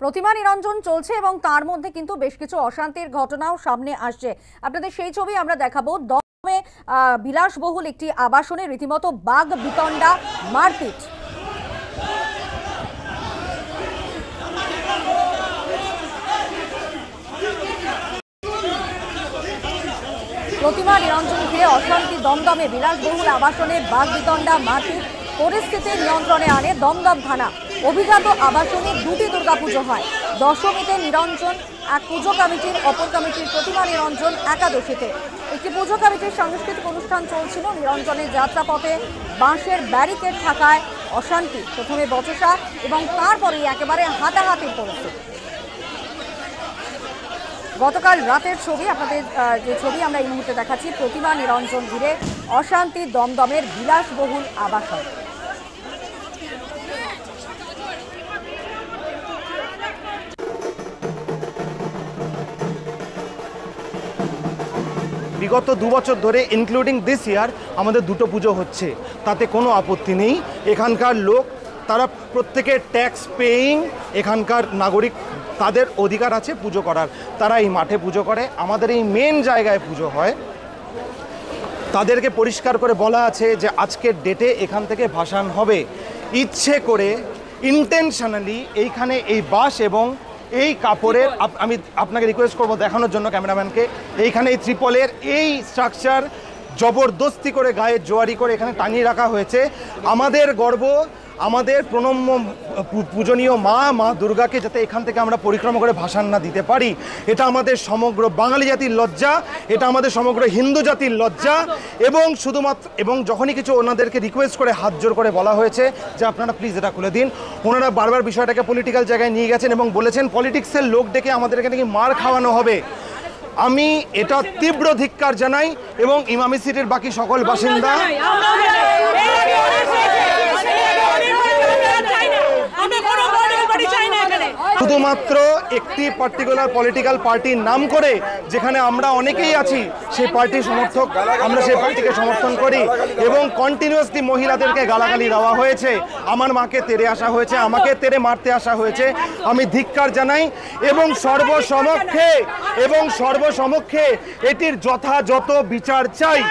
প্রতিমা নিরঞ্জন চলছে এবং তার মধ্যে কিন্তু বেশ কিছু অশান্তির ঘটনাও সামনে আসছে। আপনাদের সেই ছবি আমরা দেখাবো। দমে বিলাসবহুল একটি আবাসনে রীতিমতো বাঘ বিতণ্ডা, মারপিট। প্রতিমা নিরঞ্জন ঘিরে অশান্তি দমদমে। বিলাসবহুল আবাসনে বাঘ বিতণ্ডা, মারপিট। পরিস্থিতি নিয়ন্ত্রণে আনে দমদম থানা। অভিজাত আবাসনে দুটি দুর্গাপুজো হয়। দশমীতে নিরঞ্জন এক পুজো কমিটির, অপর কমিটির প্রতিমা নিরঞ্জন একাদশীতে। একটি পুজো কমিটির সাংস্কৃতিক অনুষ্ঠান চলছিল। নিরঞ্জনের যাত্রাপথে বাঁশের ব্যারিকেড থাকায় অশান্তি, প্রথমে বচসা এবং তারপরেই একেবারে হাতাহাতির পরিস্থিতি। গতকাল রাতের ছবি, আপনাদের যে ছবি আমরা এই মুহূর্তে দেখাচ্ছি, প্রতিমা নিরঞ্জন ঘিরে অশান্তি দমদমের বিলাসবহুল আবাসন। বিগত 2 বছর ধরে ইনক্লুডিং দিস ইয়ার আমাদের দুটো পুজো হচ্ছে, তাতে কোনো আপত্তি নেই। এখানকার লোক তারা প্রত্যেকে ট্যাক্স পেইং এখানকার নাগরিক, তাদের অধিকার আছে পুজো করার। তারা এই মাঠে পুজো করে, আমাদের এই মেন জায়গায় পুজো হয়। তাদেরকে পরিষ্কার করে বলা আছে যে আজকের ডেটে এখান থেকে ভাসান হবে। ইচ্ছে করে ইন্টেনশনালি এইখানে এই বাঁশ এবং এই কাপড়ের, আমি আপনাকে রিকোয়েস্ট করবো দেখানোর জন্য ক্যামেরাম্যানকে, এইখানে এই ত্রিপলের এই স্ট্রাকচার জবরদস্তি করে গায়ে জোয়ারি করে এখানে টাঙিয়ে রাখা হয়েছে। আমাদের গর্ব, আমাদের প্রণম্য পূজনীয় মা দুর্গাকে যাতে এখান থেকে আমরা পরিক্রমা করে ভাসান না দিতে পারি, এটা আমাদের সমগ্র বাঙালি জাতির লজ্জা, এটা আমাদের সমগ্র হিন্দু জাতির লজ্জা। এবং শুধুমাত্র এবং যখনই কিছু ওনাদেরকে রিকোয়েস্ট করে হাত জোর করে বলা হয়েছে যে আপনারা প্লিজ এটা খুলে দিন, ওনারা বারবার বিষয়টাকে পলিটিক্যাল জায়গায় নিয়ে গেছেন এবং বলেছেন পলিটিক্সের লোক ডেকে আমাদেরকে নাকি মার খাওয়ানো হবে। আমি এটা তীব্র ধিক্কার জানাই এবং ইমামি সিটির বাকি সকল বাসিন্দা শুধুমাত্র একটি পার্টিকুলার পলিটিক্যাল পার্টির নাম করে, যেখানে আমরা অনেকেই আছি সেই পার্টির সমর্থক, আমরা সেই পার্টিকে সমর্থন করি এবং কন্টিনিউয়াসলি মহিলাদেরকে গালাগালি দেওয়া হয়েছে, আমার মাকে তেড়ে আসা হয়েছে, আমাকে তেড়ে মারতে আসা হয়েছে। আমি ধিক্কার জানাই এবং সর্বসমক্ষে এটির যথাযথ বিচার চাই।